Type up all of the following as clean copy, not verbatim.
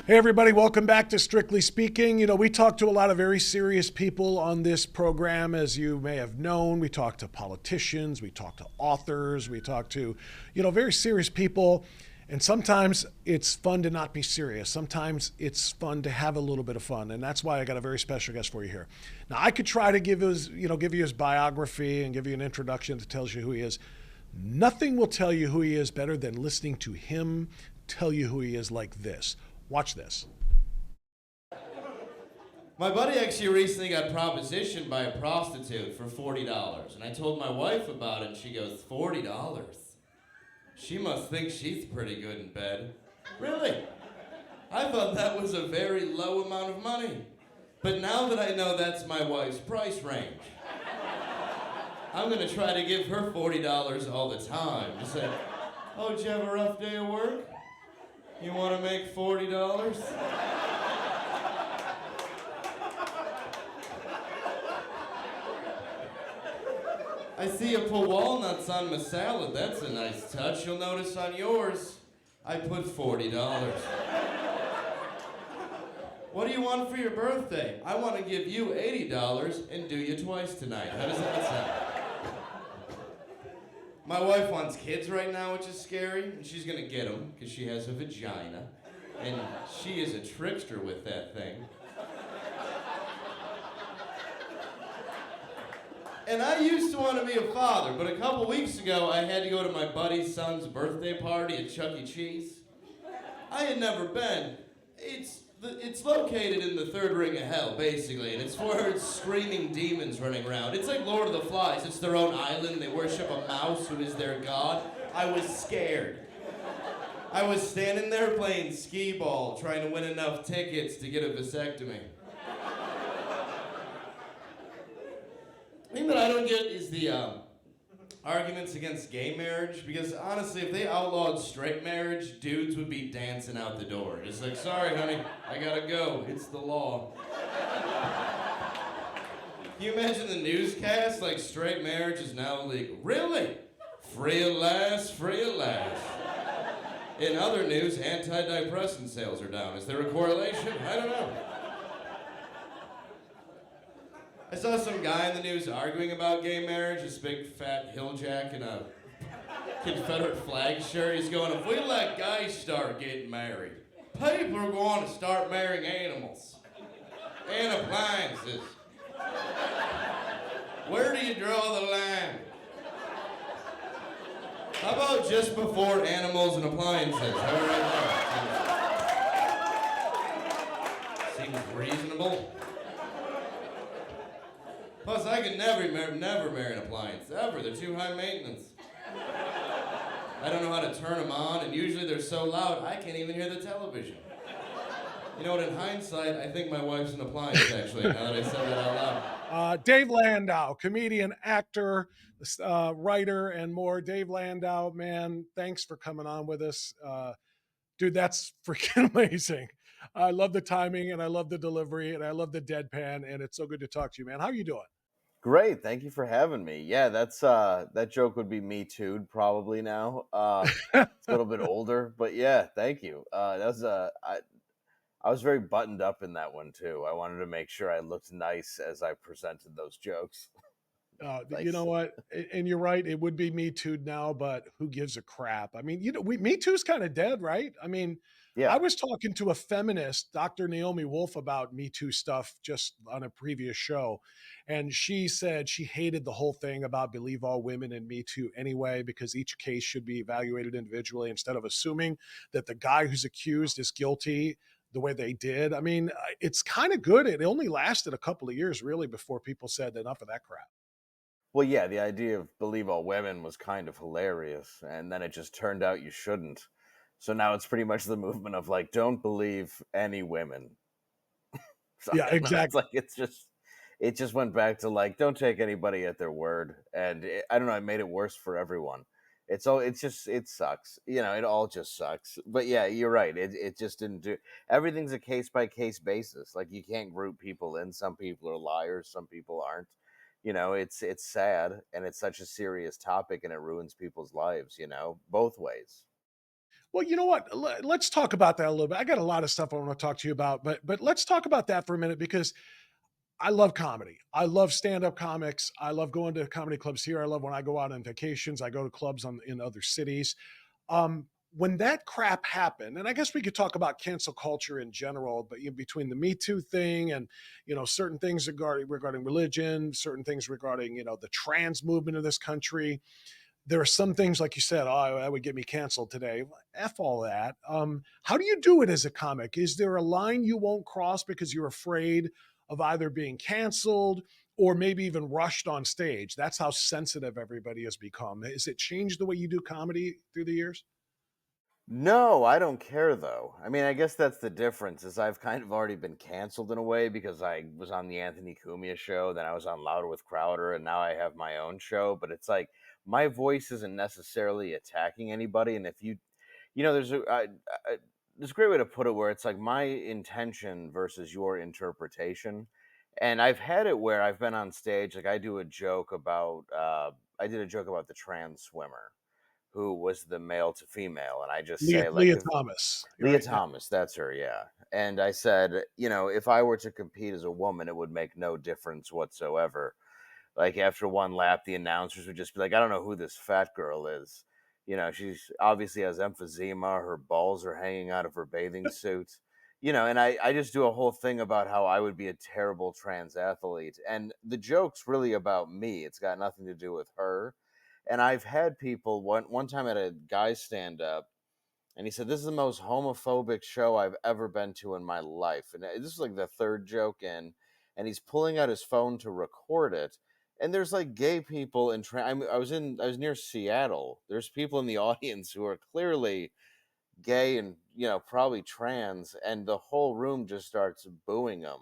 Hey, everybody, welcome back to Strictly Speaking. You know, we talk to a lot of very serious people on this program, as you may have known. We talk to politicians, we talk to authors, we talk to, very serious people. And sometimes it's fun to not be serious. Sometimes it's fun to have a little bit of fun. And that's why I got a very special guest for you here. Now, I could try to give you his biography and give you an introduction that tells you who he is. Nothing will tell you who he is better than listening to him tell you who he is like this. Watch this. My buddy actually recently got propositioned by a prostitute for $40. And I told my wife about it, and she goes, $40? She must think she's pretty good in bed. Really? I thought that was a very low amount of money. But now that I know that's my wife's price range, I'm gonna try to give her $40 all the time. Just say, oh, did you have a rough day of work? You want to make $40? I see you put walnuts on my salad. That's a nice touch. You'll notice on yours, I put $40. What do you want for your birthday? I want to give you $80 and do you twice tonight. How does that sound? My wife wants kids right now, which is scary, and she's gonna get them because she has a vagina, and she is a trickster with that thing. And I used to want to be a father, but a couple weeks ago I had to go to my buddy's son's birthday party at Chuck E. Cheese. I had never been. It's located in the third ring of hell, basically, and it's for screaming demons running around. It's like Lord of the Flies. It's their own island. They worship a mouse who is their god. I was scared. I was standing there playing skee ball, trying to win enough tickets to get a vasectomy. The thing that I don't get is the arguments against gay marriage, because honestly, if they outlawed straight marriage, dudes would be dancing out the door. Just like, sorry, honey, I gotta go. It's the law. Can you imagine the newscast? Like, straight marriage is now illegal. Really? Free at last, free at last. In other news, antidepressant sales are down. Is there a correlation? I don't know. I saw some guy in the news arguing about gay marriage, this big fat hilljack in a Confederate flag shirt. He's going, if we let guys start getting married, people are going to start marrying animals and appliances. Where do you draw the line? How about just before animals and appliances? Right there. Seems reasonable. Plus, I could never marry an appliance, ever. They're too high maintenance. I don't know how to turn them on, and usually they're so loud, I can't even hear the television. You know what, in hindsight, I think my wife's an appliance, actually, now that I said that out loud. Dave Landau, comedian, actor, writer, and more. Dave Landau, man, thanks for coming on with us. Dude, that's freaking amazing. I love the timing, and I love the delivery, and I love the deadpan, and it's so good to talk to you, man. How are you doing? Great, thank you for having me. Yeah, that's that joke would be me too, probably now. It's a little bit older, but yeah, thank you. That was I was very buttoned up in that one too. I wanted to make sure I looked nice as I presented those jokes. You know what? And you're right. It would be Me Too now, but who gives a crap? I mean, Me Too's kind of dead, right? I mean, yeah. I was talking to a feminist, Dr. Naomi Wolf, about Me Too stuff just on a previous show. And she said she hated the whole thing about believe all women in Me Too anyway, because each case should be evaluated individually instead of assuming that the guy who's accused is guilty the way they did. I mean, it's kind of good. It only lasted a couple of years, really, before people said enough of that crap. Well, yeah, the idea of believe all women was kind of hilarious, and then it just turned out you shouldn't. So now it's pretty much the movement of like, don't believe any women. So, yeah, exactly. It's like it just went back to like, don't take anybody at their word, and I don't know. It made it worse for everyone. It sucks. You know, it all just sucks. But yeah, you're right. It just didn't do. Everything's a case by case basis. Like you can't group people in. Some people are liars. Some people aren't. You know, it's sad, and it's such a serious topic, and it ruins people's lives. You know, both ways. Well, you know what? Let's talk about that a little bit. I got a lot of stuff I want to talk to you about, but let's talk about that for a minute because I love comedy. I love stand-up comics. I love going to comedy clubs here. I love when I go out on vacations. I go to clubs in other cities. When that crap happened, and I guess we could talk about cancel culture in general, but between the Me Too thing and certain things regarding religion, certain things regarding the trans movement of this country, there are some things like you said, oh, that would get me canceled today. F all that. How do you do it as a comic? Is there a line you won't cross because you're afraid of either being canceled or maybe even rushed on stage? That's how sensitive everybody has become. Has it changed the way you do comedy through the years? No, I don't care though. I mean, I guess that's the difference. Is I've kind of already been canceled in a way because I was on the Anthony Cumia show, then I was on Louder with Crowder, and now I have my own show. But it's like my voice isn't necessarily attacking anybody, and if there's a great way to put it where it's like my intention versus your interpretation. And I've had it where I've been on stage, like I did a joke about the trans swimmer who was the male to female, and I just say like Leah if Thomas, Leah right? Yeah. Thomas, that's her, yeah. And I said, if I were to compete as a woman, it would make no difference whatsoever. Like after one lap, the announcers would just be like, I don't know who this fat girl is. She's obviously has emphysema, her balls are hanging out of her bathing suit. And I just do a whole thing about how I would be a terrible trans athlete. And the joke's really about me. It's got nothing to do with her. And I've had people one time at a guy stand up, and he said, "This is the most homophobic show I've ever been to in my life." And this is like the third joke in, and he's pulling out his phone to record it. And there's like gay people in. I was near Seattle. There's people in the audience who are clearly gay and probably trans, and the whole room just starts booing him.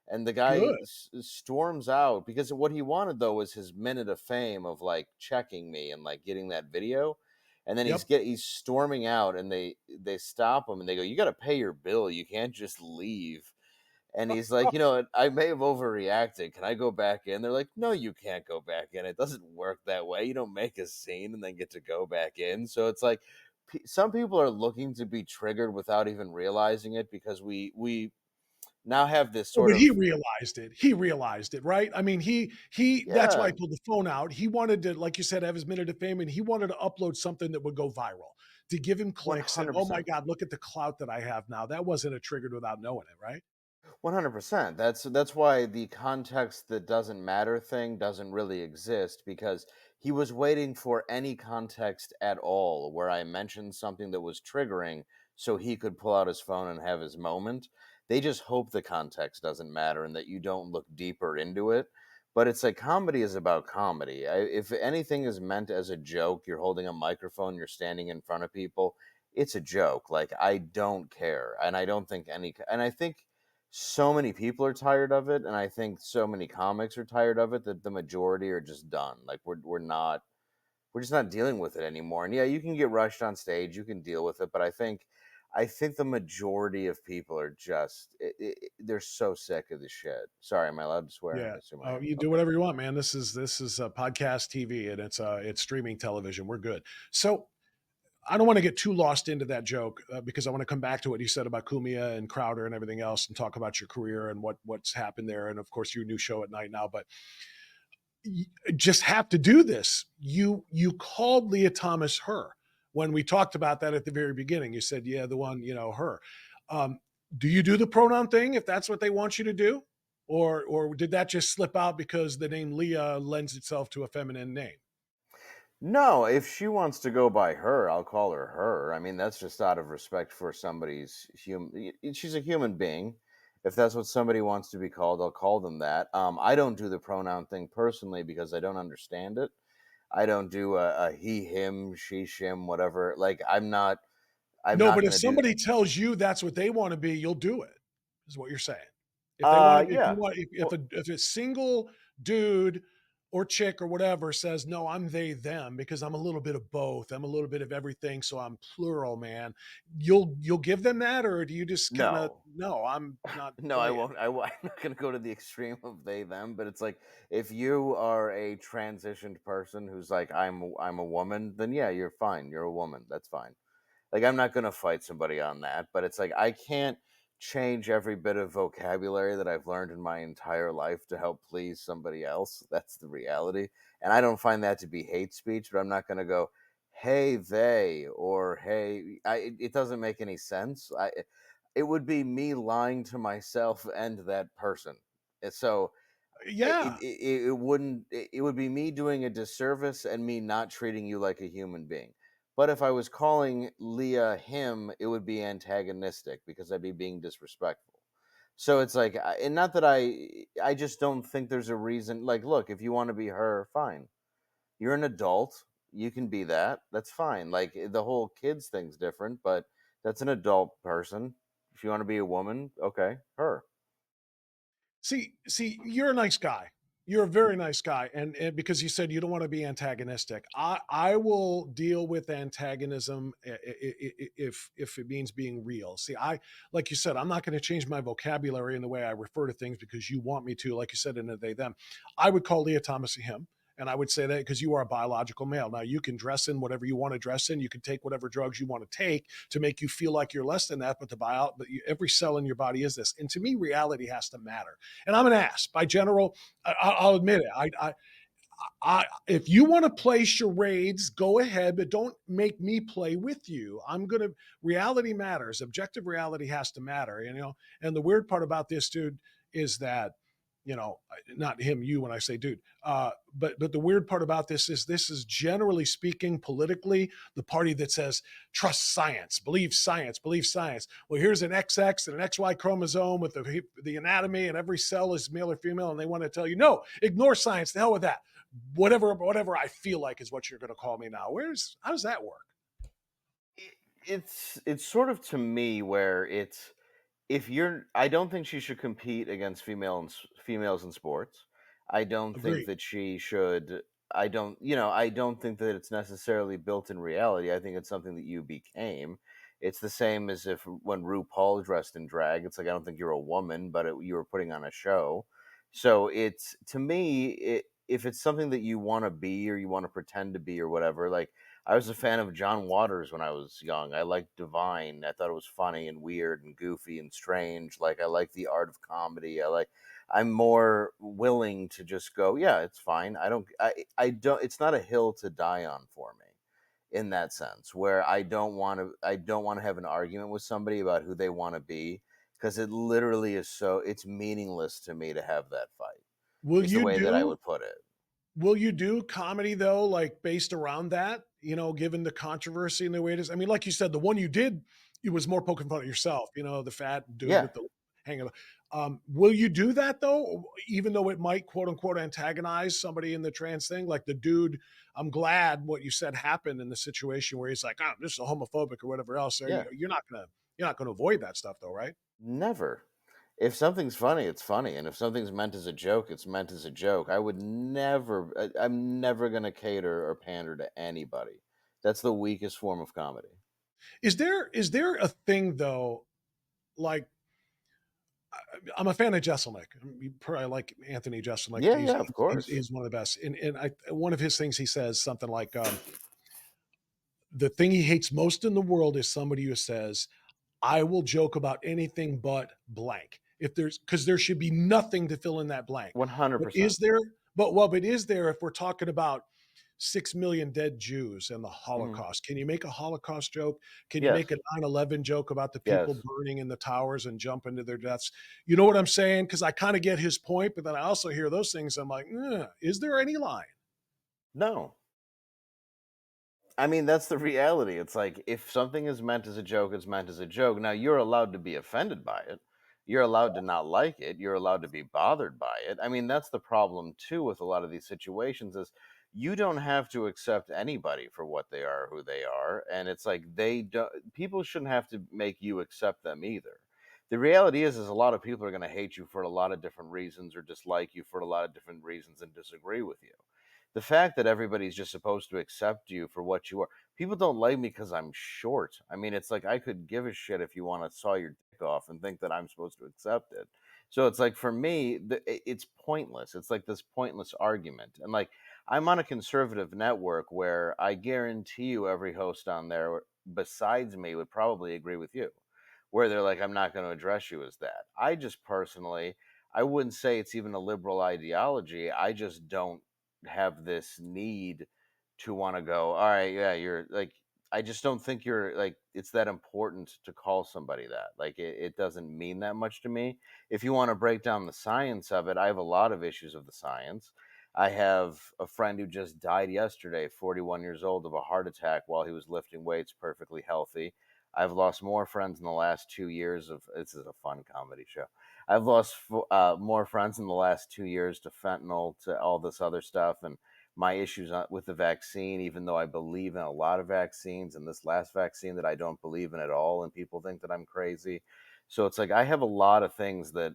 And the guy Good. storms out because what he wanted though was his minute of fame of like checking me and like getting that video. And then Yep. he's storming out, and they stop him and they go, "You got to pay your bill. You can't just leave." And he's like, I may have overreacted. Can I go back in? They're like, "No, you can't go back in. It doesn't work that way. You don't make a scene and then get to go back in." So it's like some people are looking to be triggered without even realizing it because we now have this Oh, sort but of he realized it. He realized it, right? I mean, he that's why yeah, he pulled the phone out. He wanted to, like you said, have his minute of fame, and he wanted to upload something that would go viral to give him one clicks. And hundred oh my percent. God, look at the clout that I have now. That wasn't a triggered without knowing it, right? 100%. That's why the context that doesn't matter thing doesn't really exist because he was waiting for any context at all where I mentioned something that was triggering so he could pull out his phone and have his moment. They just hope the context doesn't matter and that you don't look deeper into it. But it's like comedy is about comedy. If anything is meant as a joke, you're holding a microphone, you're standing in front of people, it's a joke. Like I don't care. And I don't think and I think so many people are tired of it, and I think so many comics are tired of it that the majority are just done. Like we're just not dealing with it anymore. And yeah, you can get rushed on stage, you can deal with it, but I think the majority of people are just they're so sick of the shit. Sorry, am I allowed to swear? Yeah. I assume I Oh, am. you do Okay. whatever you want, man. This is a podcast TV and it's streaming television. We're good. So I don't want to get too lost into that joke because I want to come back to what you said about Cumia and Crowder and everything else, and talk about your career and what's happened there, and of course your new show at night now. But you just have to do this. You called Leah Thomas her when we talked about that at the very beginning. You said, "Yeah, the one, her." Um, do you do the pronoun thing if that's what they want you to do, or did that just slip out because the name Leah lends itself to a feminine name? No, if she wants to go by her, I'll call her her. I mean, that's just out of respect for somebody's human. She's a human being. If that's what somebody wants to be called, I'll call them that. I don't do the pronoun thing personally because I don't understand it. I don't do a he, him, she, shim, whatever. Like, I'm not. I'm No, not but if gonna do. somebody tells you that's what they want to be, you'll do it. Is what you're saying. If they want to, if you Yeah. want, Well, if a single dude or chick or whatever says, "No, I'm they them because I'm a little bit of both. I'm a little bit of everything, so I'm plural, man." You'll give them that, or do you just kind of no. no? I'm not No, I playing. won't. I'm not going to go to the extreme of they them, but it's like if you are a transitioned person who's like I'm a woman, then yeah, you're fine. You're a woman. That's fine. Like, I'm not going to fight somebody on that, but it's like I can't change every bit of vocabulary that I've learned in my entire life to help please somebody else. That's the reality. And I don't find that to be hate speech, but I'm not going to go, hey, they, or hey, it doesn't make any sense. It would be me lying to myself and that person. So Yeah. it wouldn't, it would be me doing a disservice and me not treating you like a human being. But if I was calling Leah him, it would be antagonistic because I'd be being disrespectful. So it's like, and not that I just don't think there's a reason. Like, look, if you want to be her, fine. You're an adult. You can be that. That's fine. Like, the whole kids thing's different, but that's an adult person. If you want to be a woman, okay, her. See, you're a nice guy. You're a very nice guy, and because you said you don't want to be antagonistic, I will deal with antagonism if it means being real. See, I like you said, I'm not going to change my vocabulary in the way I refer to things because you want me to. Like you said in a they them, I would call Leah Thomas a him. And I would say that because you are a biological male. Now, you can dress in whatever you want to dress in. You can take whatever drugs you want to take to make you feel like you're less than that. Every cell in your body is this. And to me, reality has to matter. And I'm an ass by general. I'll admit it. If you want to play charades, go ahead, but don't make me play with you. Reality matters. Objective reality has to matter, you know. And the weird part about this, dude, is that, you know, not him, you, when I say dude, but the weird part about this is generally speaking, politically, the party that says trust science, believe science, believe science. Well, here's an XX and an XY chromosome with the anatomy, and every cell is male or female, and they want to tell you no, ignore science, the hell with that. Whatever I feel like is what you're going to call me now. How does that work? It's sort of, to me, where it's, if you're, I don't think she should compete against females in sports. I don't think Agreed. that she should. I don't think that it's necessarily built in reality. I think it's something that you became. It's the same as if when RuPaul dressed in drag, it's like, I don't think you're a woman, but you were putting on a show. So it's, to me, if it's something that you want to be or you want to pretend to be or whatever, like, I was a fan of John Waters when I was young. I liked Divine. I thought it was funny and weird and goofy and strange. Like, I like the art of comedy. I'm more willing to just go, yeah, it's fine. I don't, it's not a hill to die on for me in that sense, where I don't want to have an argument with somebody about who they want to be, because it literally is, so it's meaningless to me to have that fight. Will Is the you way that I do would put it. Will you do comedy though, like based around that? You know, given the controversy and the way it is. I mean, like you said, the one you did, it was more poking fun at yourself. You know, the fat dude Yeah. with the hang. Will you do that though, even though it might quote unquote antagonize somebody in the trans thing? Like the dude, I'm glad what you said happened in the situation where he's like, "Oh, this is homophobic" or whatever else. Yeah. You're not gonna avoid that stuff though, right? Never. If something's funny, it's funny, and if something's meant as a joke, it's meant as a joke. I would never. I'm never gonna cater or pander to anybody. That's the weakest form of comedy. Is there a thing though, like I'm a fan of Jeselnik. You probably like Anthony Jeselnik. Yeah, He's, yeah, he's of he's course. he's one of the best. One of his things he says something like, the thing he hates most in the world is somebody who says, "I will joke about anything but blank." If there's because there should be nothing to fill in that blank. One hundred But is percent. there? But is there if we're talking about 6 million dead Jews and the Mhm. Holocaust? Can you make a Holocaust joke? Can you Yes, make a 9/11 joke about the people yes. burning in the towers and jumping to their deaths? You know what I'm saying? Because I kind of get his point, but then I also hear those things. I'm like, is there any line? No, I mean, that's the reality. It's like, if something is meant as a joke, it's meant as a joke. Now, you're allowed to be offended by it. You're allowed to not like it. You're allowed to be bothered by it. I mean, that's the problem too with a lot of these situations, is you don't have to accept anybody for what they are, who they are, and it's like, they don't, people shouldn't have to make you accept them either. The reality is a lot of people are going to hate you for a lot of different reasons, or dislike you for a lot of different reasons, and disagree with you. The fact that everybody's just supposed to accept you for what you are. People don't like me because I'm short. I mean, it's like, I could give a shit if you want to saw your dick off and think that I'm supposed to accept it. So it's like, for me, it's pointless. It's like this pointless argument. And like, I'm on a conservative network where I guarantee you every host on there besides me would probably agree with you, where they're like, I'm not going to address you as that. I just personally, I wouldn't say it's even a liberal ideology. I just don't have this need to want to go, all right, yeah, you're like, I just don't think you're like, it's that important to call somebody that. Like, it doesn't mean that much to me. If you want to break down the science of it, I have a lot of issues of the science. I have a friend who just died yesterday, 41 years old, of a heart attack while he was lifting weights, perfectly healthy. I've lost more friends in the last 2 years of this is a fun comedy show. I've lost more friends in the last 2 years to fentanyl, to all this other stuff, and my issues with the vaccine, even though I believe in a lot of vaccines, and this last vaccine that I don't believe in at all, and people think that I'm crazy. So it's like I have a lot of things that,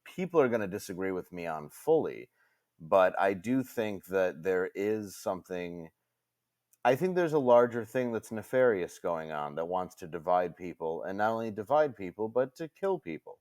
people are going to disagree with me on fully, but I do think that there is something. I think there's a larger thing that's nefarious going on that wants to divide people, and not only divide people, but to kill people.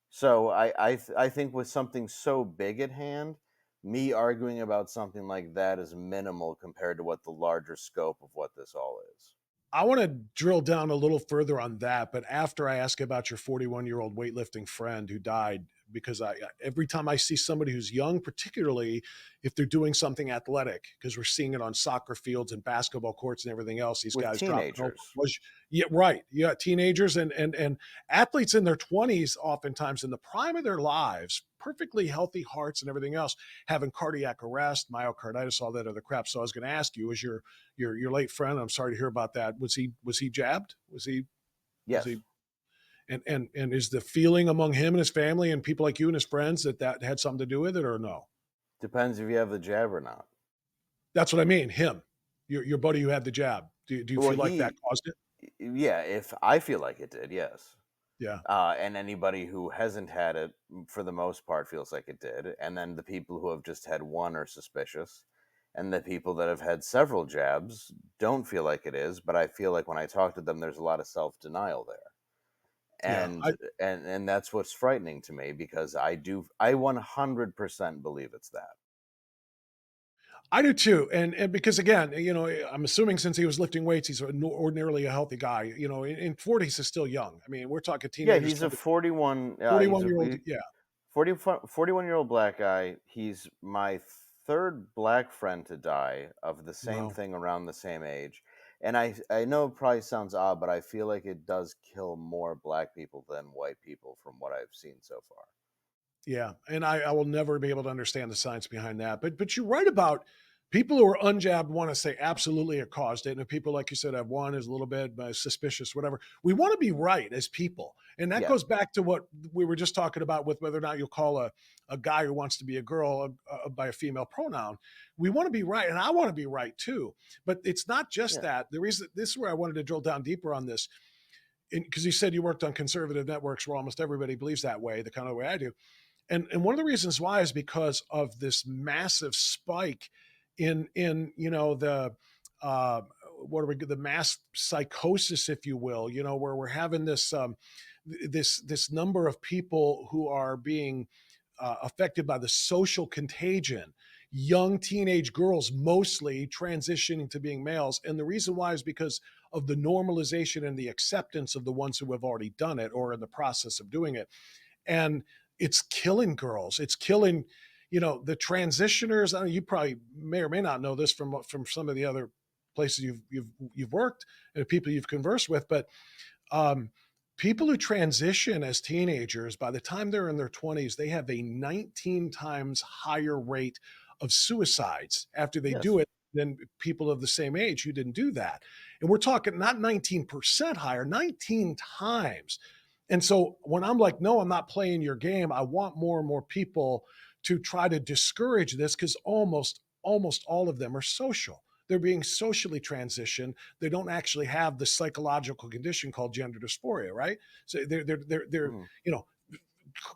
So I think with something so big at hand, me arguing about something like that is minimal compared to what the larger scope of what this all is. I want to drill down a little further on that, but after I ask about your 41-year-old weightlifting friend who died, because every time I see somebody who's young, particularly if they're doing something athletic, because we're seeing it on soccer fields and basketball courts and everything else, these With guys dropping over. teenagers. Yeah, right. Yeah, teenagers and athletes in their 20s, oftentimes in the prime of their lives, perfectly healthy hearts and everything else, having cardiac arrest, myocarditis, all that other crap. So I was going to ask you, was your late friend? I'm sorry to hear about that. Was he jabbed? Was Yes. he? And is the feeling among him and his family and people like you and his friends that had something to do with it, or no? Depends if you have the jab or not. That's what I mean. Him, your buddy who had the jab. Do you Well, feel like that caused it? yeah, if I feel like it did, yes. Yeah. And anybody who hasn't had it, for the most part, feels like it did. And then the people who have just had one are suspicious. And the people that have had several jabs don't feel like it is. But I feel like when I talk to them, there's a lot of self denial there. Yeah. And that's what's frightening to me, because I 100% believe it's that. I do too, and because again, I'm assuming since he was lifting weights, he's ordinarily a healthy guy. In 40s is still young. I mean, we're talking Yeah, teenagers, he's a 41. He's 41 a year old. Yeah, 41-year-old black guy. He's my third black friend to die of the same wow. thing around the same age. And I know it probably sounds odd, but I feel like it does kill more black people than white people from what I've seen so far. Yeah, and I will never be able to understand the science behind that. But you're right about people who are unjabbed want to say absolutely it caused it, and people like you said have one is a little bit suspicious, whatever. We want to be right as people, and that Yeah. goes back to what we were just talking about with whether or not you'll call a guy who wants to be a girl by a female pronoun. We want to be right, and I want to be right too. But it's not just Yeah. that. The reason this is where I wanted to drill down deeper on this, because you said you worked on conservative networks where almost everybody believes that way, the kind of way I do. And one of the reasons why is because of this massive spike in the what are we the mass psychosis, if you will, where we're having this number of people who are being affected by the social contagion, young teenage girls mostly transitioning to being males. And the reason why is because of the normalization and the acceptance of the ones who have already done it or in the process of doing it. And it's killing girls. It's killing, the transitioners. I mean, you probably may or may not know this from some of the other places you've worked and people you've conversed with, but um, people who transition as teenagers, by the time they're in their 20s, they have a 19 times higher rate of suicides after they do Yes. it than people of the same age who didn't do that. And we're talking not 19% higher, 19 times. And so when I'm like, no, I'm not playing your game, I want more and more people to try to discourage this because almost all of them are social. They're being socially transitioned. They don't actually have the psychological condition called gender dysphoria, right? So they're Mhm.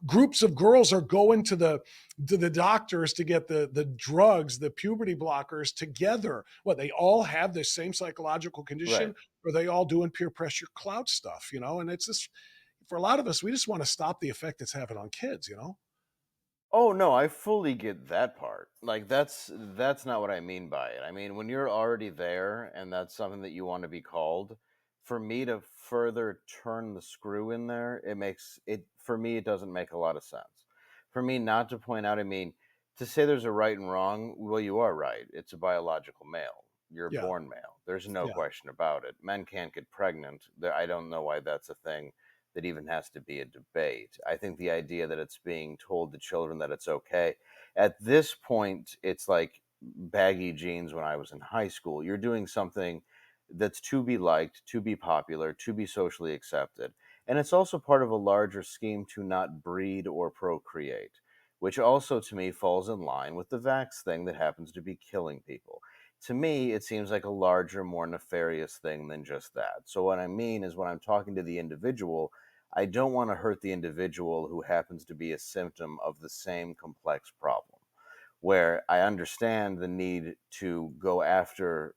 groups of girls are going to the doctors to get the drugs, the puberty blockers together. What, they all have the same psychological Right. condition, or are they all doing peer pressure clout stuff, And it's just for a lot of us, we just want to stop the effect it's having on kids. Oh no, I fully get that part. Like that's not what I mean by it. I mean, when you're already there and that's something that you want to be called, for me to further turn the screw in there, it makes it for me it doesn't make a lot of sense. For me not to point out, I mean, to say there's a right and wrong, well you are right. It's a biological male. You're a Yeah, born male. There's no yeah. question about it. Men can't get pregnant. I don't know why that's a thing that even has to be a debate. I think the idea that it's being told to children that it's okay. At this point, it's like baggy jeans when I was in high school. You're doing something that's to be liked, to be popular, to be socially accepted. And it's also part of a larger scheme to not breed or procreate, which also to me falls in line with the vax thing that happens to be killing people. To me, it seems like a larger, more nefarious thing than just that. So, what I mean is, when I'm talking to the individual, I don't want to hurt the individual who happens to be a symptom of the same complex problem. Where I understand the need to go after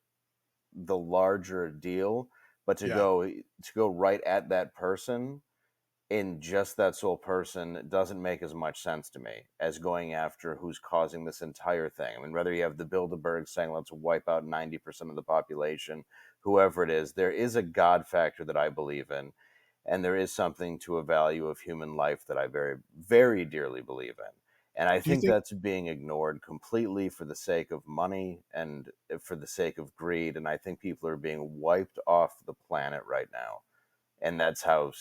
the larger deal, but Yeah. to go right at that person in just that sole person doesn't make as much sense to me as going after who's causing this entire thing. I mean, whether you have the Bilderberg saying, let's wipe out 90% of the population, whoever it is, there is a God factor that I believe in. And there is something to a value of human life that I very, very dearly believe in. And I Do you think think that's being ignored completely for the sake of money and for the sake of greed. And I think people are being wiped off the planet right now, and that's how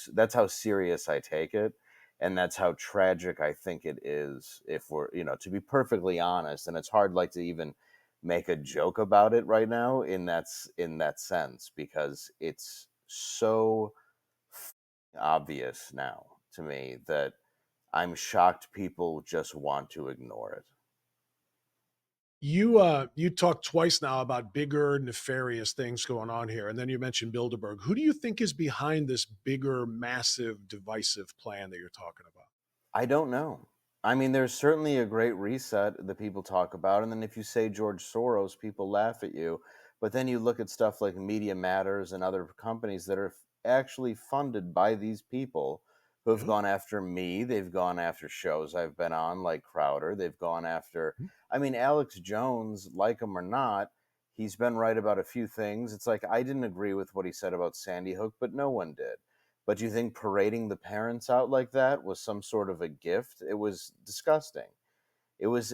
serious I take it, and that's how tragic I think it is. If we're, to be perfectly honest, and it's hard like to even make a joke about it right now in that sense, because it's so obvious now to me that I'm shocked people just want to ignore it. you talked twice now about bigger nefarious things going on here, and then you mentioned Bilderberg. Who do you think is behind this bigger, massive, divisive plan that you're talking about? I don't know. I mean, there's certainly a great reset that people talk about. And then if you say George Soros, people laugh at you. But then you look at stuff like Media Matters and other companies that are actually funded by these people who have Yeah. gone after me. They've gone after shows I've been on, like Crowder. They've gone after, I mean, Alex Jones, like him or not, he's been right about a few things. It's like I didn't agree with what he said about Sandy Hook, but no one did. But you think parading the parents out like that was some sort of a gift? It was disgusting. It was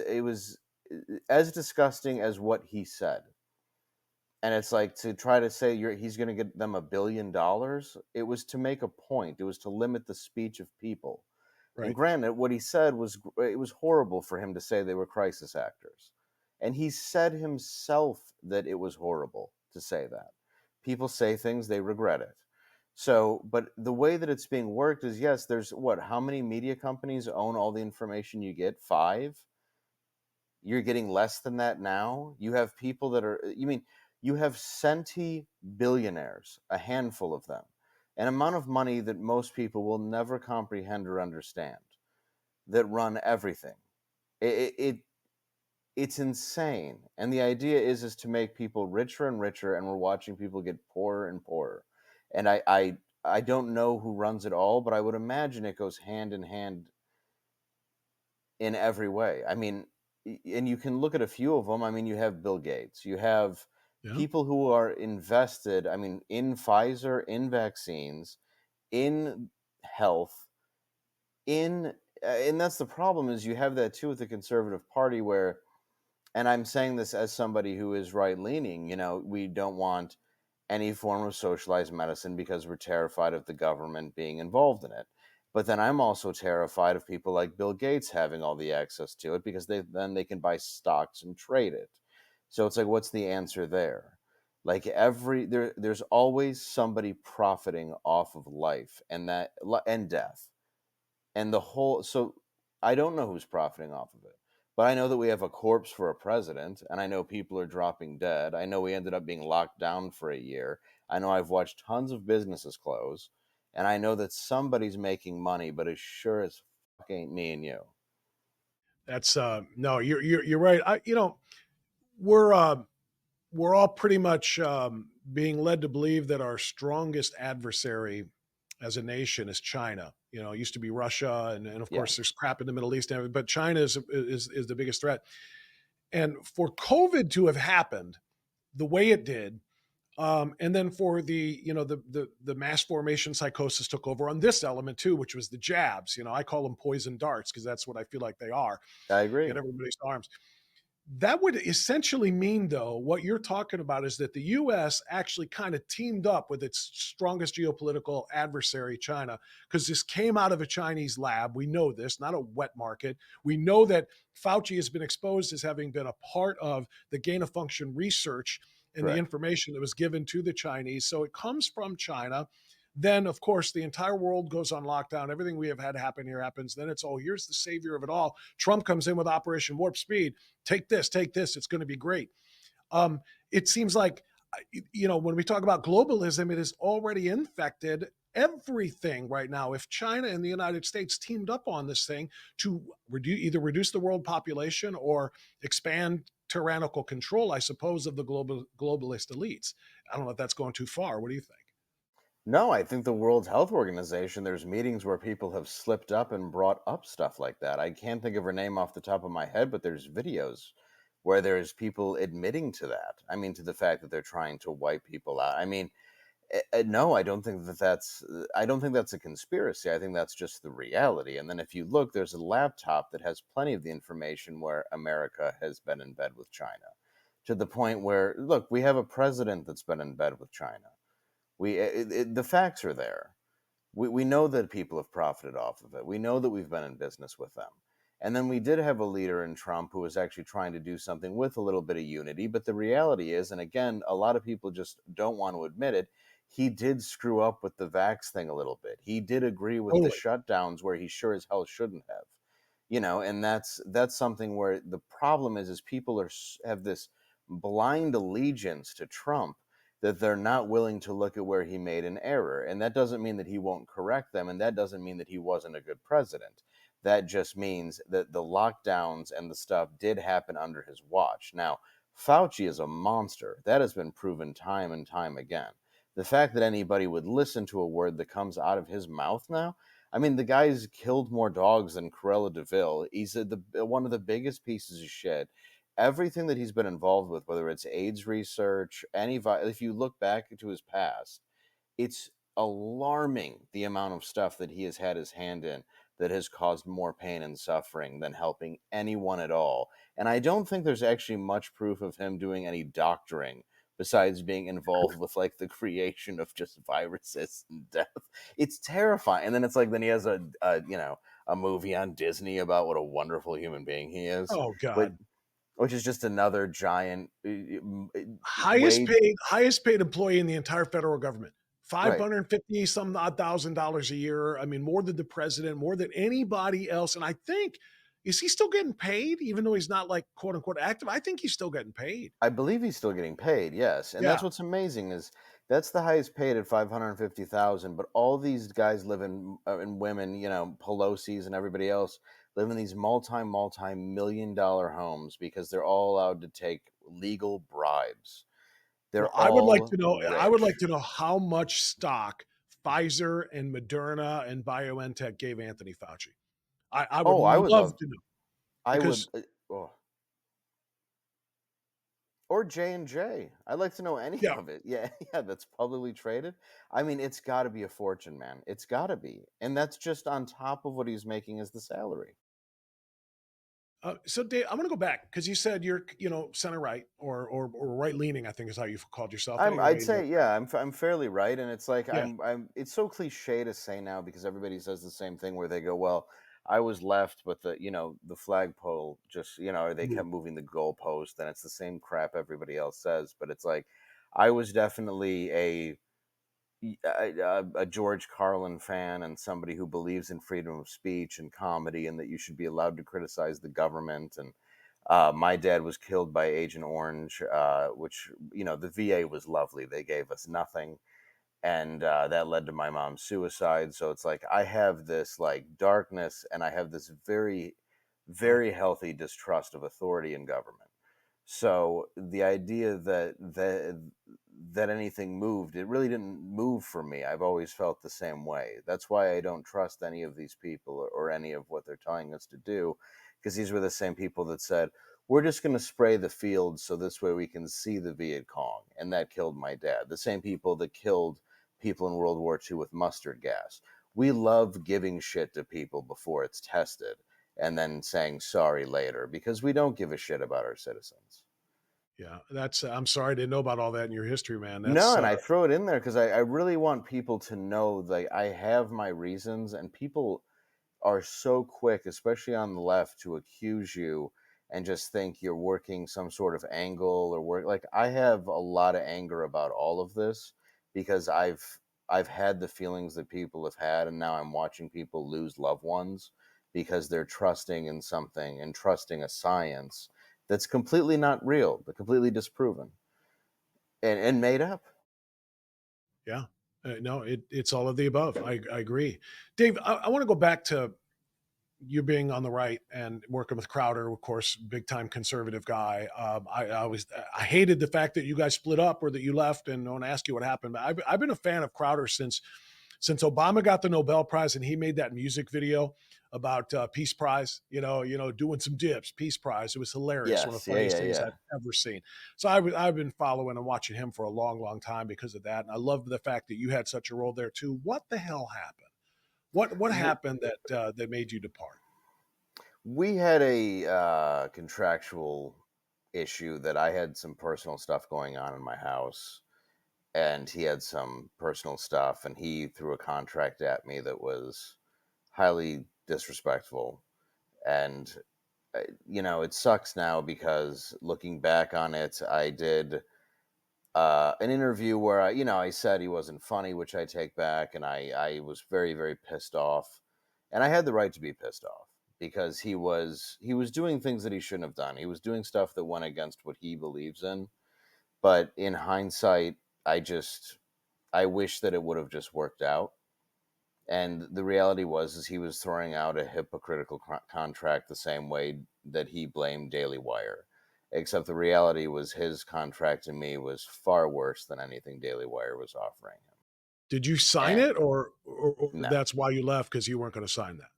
as disgusting as what he said. And it's like, to try to say he's going to get them $1 billion. It was to make a point. It was to limit the speech of people. And Right. granted, what he said was, it was horrible for him to say they were crisis actors. And he said himself that it was horrible to say that. People say things, they regret it. So, but the way that it's being worked is, yes, there's what, how many media companies own all the information you get? Five? You're getting less than that now? You have people that are, you mean, you have centi billionaires, a handful of them, an amount of money that most people will never comprehend or understand, that run everything. It it's insane. And the idea is to make people richer and richer, and we're watching people get poorer and poorer. And I don't know who runs it all, but I would imagine it goes hand in hand in every way. I mean, and you can look at a few of them. I mean, you have Bill Gates, you have Yeah. people who are invested, I mean, in Pfizer, in vaccines, in health, in and that's the problem, is you have that too with the Conservative Party, where, and I'm saying this as somebody who is right leaning, we don't want any form of socialized medicine because we're terrified of the government being involved in it. But then I'm also terrified of people like Bill Gates having all the access to it, because then they can buy stocks and trade it. So it's like, what's the answer there? Like, there's always somebody profiting off of life and death, and the whole, so I don't know who's profiting off of it, but I know that we have a corpse for a president, and I know people are dropping dead. I know we ended up being locked down for a year. I know I've watched tons of businesses close, and I know that somebody's making money, but it sure as fuck ain't me and you. That's no, you're right. We're we're all pretty much being led to believe that our strongest adversary as a nation is China. It used to be Russia, and of Yeah, course there's crap in the Middle East, and everything, but China is the biggest threat. And for COVID to have happened the way it did, and then for the mass formation psychosis took over on this element too, which was the jabs. I call them poison darts because that's what I feel like they are I agree. at everybody's arms. That would essentially mean, though, what you're talking about is that the US actually kind of teamed up with its strongest geopolitical adversary, China, because this came out of a Chinese lab. We know this, not a wet market. We know that Fauci has been exposed as having been a part of the gain of function research and the Correct. information that was given to the Chinese. So it comes from China. Then, of course, the entire world goes on lockdown. Everything we have had happen here happens. Then it's, oh, here's the savior of it all. Trump comes in with Operation Warp Speed. Take this, take this. It's going to be great. It seems like, when we talk about globalism, it has already infected everything right now. If China and the United States teamed up on this thing to either reduce the world population or expand tyrannical control, I suppose, of the globalist elites. I don't know if that's going too far. What do you think? No, I think the World Health Organization, there's meetings where people have slipped up and brought up stuff like that. I can't think of her name off the top of my head, but there's videos where there's people admitting to that. I mean, to the fact that they're trying to wipe people out. I mean, no, I don't think I don't think that's a conspiracy. I think that's just the reality. And then if you look, there's a laptop that has plenty of the information where America has been in bed with China, to the point where, look, we have a president that's been in bed with China. The facts are there. We know that people have profited off of it. We know that we've been in business with them. And then we did have a leader in Trump who was actually trying to do something with a little bit of unity. But the reality is, and again, a lot of people just don't want to admit it, he did screw up with the vax thing a little bit. He did agree with the Totally. shutdowns where he sure as hell shouldn't have. And that's something where the problem is people have this blind allegiance to Trump, that they're not willing to look at where he made an error. And that doesn't mean that he won't correct them. And that doesn't mean that he wasn't a good president. That just means that the lockdowns and the stuff did happen under his watch. Now, Fauci is a monster. That has been proven time and time again. The fact that anybody would listen to a word that comes out of his mouth now, I mean, the guy's killed more dogs than Cruella de Vil. He's one of the biggest pieces of shit. Everything that he's been involved with, whether it's AIDS research, if you look back to his past, it's alarming the amount of stuff that he has had his hand in that has caused more pain and suffering than helping anyone at all. And I don't think there's actually much proof of him doing any doctoring besides being involved with like the creation of just viruses and death. It's terrifying. And then it's like, then he has a movie on Disney about what a wonderful human being he is. Oh But God. which is just another giant Highest way. paid, highest paid employee in the entire federal government. Right. 550 some odd $1,000 a year. I mean, more than the president, more than anybody else. And I think, is he still getting paid, even though he's not like quote unquote active? I think he's still getting paid. I believe he's still getting paid, yes. And Yeah. that's what's amazing is that's the highest paid at 550,000, but all these guys live in women, Pelosi's and everybody else live in these multi-million dollar homes because they're all allowed to take legal bribes. They're Well, I would like all to know. I would like rich. to know how much stock Pfizer and Moderna and BioNTech gave Anthony Fauci. I would Oh, I would love love to know I would because oh. Or J&J. I'd like to know any yeah, of it. Yeah, yeah, that's publicly traded. I mean, it's got to be a fortune, man. It's got to be. And that's just on top of what he's making as the salary. so Dave, I'm going to go back because you said you're, center right or right leaning. I think is how you've called yourself. I'd Anyway, say, yeah, I'm fairly right. And it's like, yeah, it's so cliche to say now because everybody says the same thing where they go, well, I was left, but the flagpole just, or they mhm. kept moving the goalpost, and it's the same crap everybody else says. But it's like, I was definitely a George Carlin fan and somebody who believes in freedom of speech and comedy and that you should be allowed to criticize the government. And my dad was killed by Agent Orange, which, the VA was lovely. They gave us nothing. And that led to my mom's suicide. So it's like I have this like darkness and I have this very, Wow. very healthy distrust of authority and government. So the idea that anything moved. It really didn't move for me. I've always felt the same way. That's why I don't trust any of these people or any of what they're telling us to do, because these were the same people that said, we're just going to spray the fields so this way we can see the Viet Cong. And that killed my dad. The same people that killed people in World War II with mustard gas. We love giving shit to people before it's tested and then saying sorry later, because we don't give a shit about our citizens. Yeah, that's. I'm sorry, I didn't know about all that in your history, man. No, That's. and I throw it in there because I really want people to know that I have my reasons, and people are so quick, especially on the left, to accuse you and just think you're working some sort of angle or work. Like, I have a lot of anger about all of this because I've had the feelings that people have had, and now I'm watching people lose loved ones because they're trusting in something and trusting a science that's completely not real, but completely disproven and made up. Yeah. No, it's all of the above. I agree. Dave, I want to go back to you being on the right and working with Crowder, of course, big time conservative guy. I hated the fact that you guys split up or that you left, and I want to ask you what happened. But I've been a fan of Crowder since Obama got the Nobel Prize and he made that music video about Peace Prize, doing some dips, Peace Prize. It was hilarious, one of Yes, the yeah, funniest yeah, things yeah. I've ever seen. So I've been following and watching him for a long, long time because of that, and I love the fact that you had such a role there too. What the hell happened? What W- happened that made you depart? We had a contractual issue that I had some personal stuff going on in my house, and he had some personal stuff, and he threw a contract at me that was highly disrespectful. And it sucks now because looking back on it, I did an interview where I said he wasn't funny, which I take back, and I was very, very pissed off, and I had the right to be pissed off because he was doing things that he shouldn't have done. He was doing stuff that went against what he believes in. But in hindsight, I wish that it would have just worked out. And the reality was, is he was throwing out a hypocritical contract the same way that he blamed Daily Wire. Except the reality was his contract to me was far worse than anything Daily Wire was offering him. Did you sign And it, or no, that's why you left because you weren't going to sign that?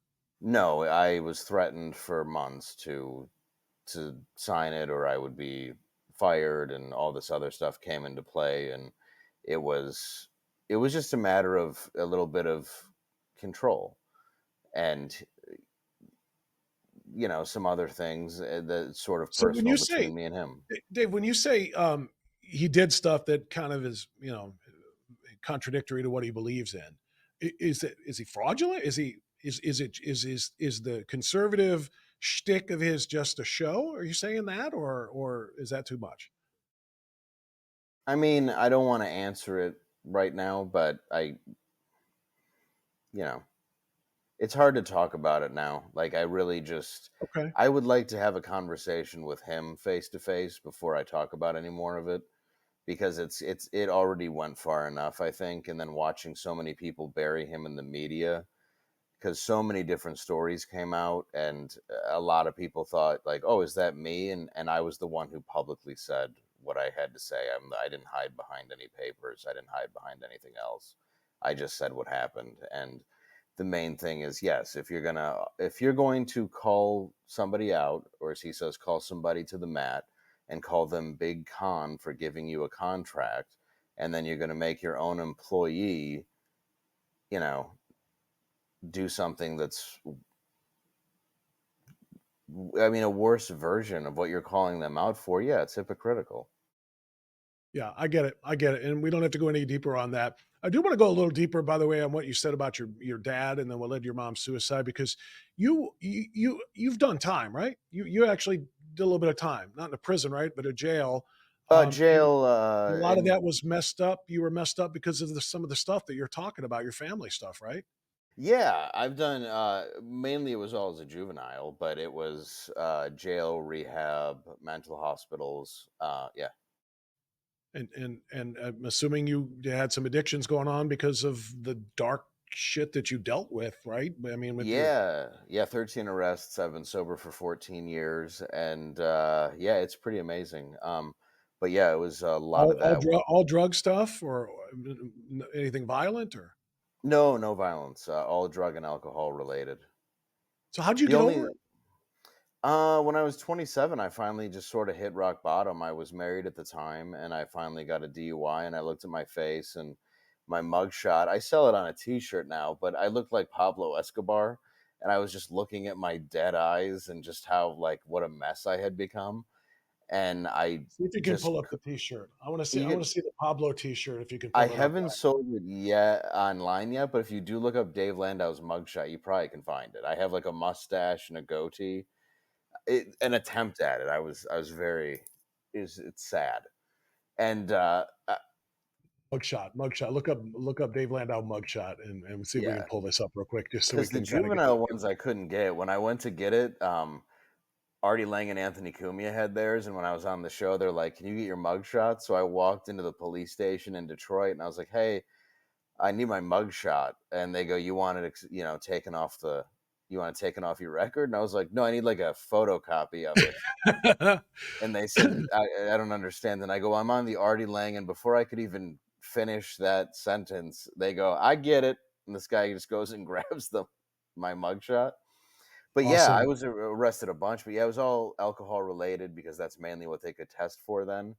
no, I was threatened for months to sign it or I would be fired, and all this other stuff came into play, and it was it was just a matter of a little bit of control and some other things that sort of So when personal you say, between me and him. Dave, when you say he did stuff that kind of is, contradictory to what he believes in, is he fraudulent? Is the conservative shtick of his just a show? Are you saying that, or is that too much? I mean, I don't want to answer it right now, but you know, it's hard to talk about it now. Like, I really just, Okay. I would like to have a conversation with him face to face before I talk about any more of it, because it already went far enough, I think. And then watching so many people bury him in the media, because so many different stories came out, and a lot of people thought like, oh, is that me? And I was the one who publicly said what I had to say. I didn't hide behind any papers. I didn't hide behind anything else. I just said what happened. And the main thing is, yes, if you're going to call somebody out, or as he says, call somebody to the mat and call them big con for giving you a contract, and then you're going to make your own employee, you know, do something that's, I mean, a worse version of what you're calling them out for. Yeah, it's hypocritical. Yeah, I get it. I get it. And we don't have to go any deeper on that. I do want to go a little deeper, by the way, on what you said about your dad, and then what led to your mom's suicide, because you've done time, right? You actually did a little bit of time, not in a prison, right, but a jail. And Jail, a lot of and that was messed up. You were messed up because of some of the stuff that you're talking about, your family stuff, right? yeah, I've done. Mainly, it was all as a juvenile, but it was jail, rehab, mental hospitals. Yeah, And I'm assuming you had some addictions going on because of the dark shit that you dealt with, right? I mean, with your yeah, yeah. 13 arrests. I've been sober for 14 years, and yeah, it's pretty amazing. But yeah, it was a lot of that. All drug stuff or anything violent or? No, no violence. All drug and alcohol related. So how'd you The get only over it? when I was 27, I finally just sort of hit rock bottom. I was married at the time, and I finally got a DUI. And I looked at my face and my mugshot. I sell it on a T-shirt now, but I looked like Pablo Escobar, and I was just looking at my dead eyes and just how like what a mess I had become. And I See if you can just pull up the T-shirt. I you want could to see the Pablo T-shirt if you can I pull it up. haven't sold it yet online yet, but if you do look up Dave Landau's mugshot, you probably can find it. I have like a mustache and a goatee. An attempt at it. I was very is it's sad. And Mugshot. Look up Dave Landau mugshot and see if we can yeah, pull this up real quick just so we because the can kind of get juvenile ones I couldn't get. When I went to get it, Artie Lange and Anthony Cumia had theirs, and when I was on the show, they're like, "Can you get your mugshot?" So I walked into the police station in Detroit, and I was like, "Hey, I need my mugshot," and they go, "You want it, taken off the, you want it taken off your record?" And I was like, "No, I need like a photocopy of it." And they said, I don't understand. And I go, "I'm on the Artie Lang." And before I could even finish that sentence, they go, "I get it." And this guy just goes and grabs my mugshot. But yeah, I Awesome. was arrested a bunch. But yeah, it was all alcohol related because that's mainly what they could test for then.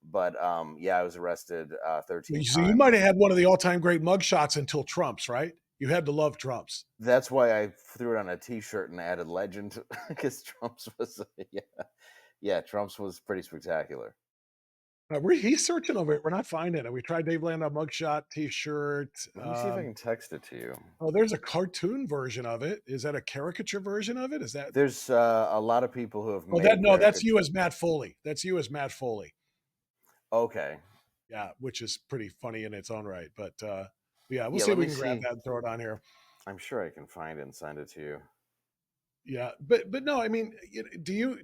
But yeah, I was arrested 13 So you might times. have had one of the all-time great mugshots until Trump's, right? You had to love Trump's. That's why I threw it on a T-shirt and added legend because Trump's was yeah, Trump's was pretty spectacular. He's searching over it. We're not finding it. We tried Dave Landau mugshot T-shirt. Let me see if I can text it to you. Oh, there's a cartoon version of it. Is that a caricature version of it? Is that? There's a lot of people who have Oh, that made no, that's caricatures. you as Matt Foley. That's you as Matt Foley. Okay, Yeah, which is pretty funny in its own right. But yeah, we'll yeah. see if Let we me can grab see. that and throw it on here. I'm sure I can find it and send it to you. Yeah, but no, I mean, do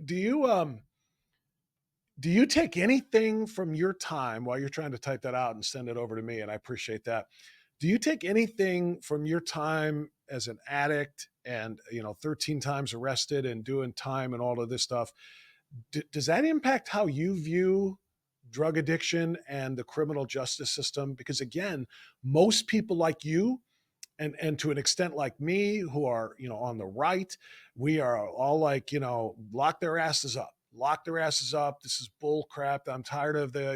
you take anything from your time while you're trying to type that out and send it over to me? And I appreciate that. Do you take anything from your time as an addict and 13 times arrested and doing time and all of this stuff? Does that impact how you view drug addiction and the criminal justice system? Because again, most people like you and to an extent like me who are on the right, we are all like lock their asses up. This is bull crap. I'm tired of the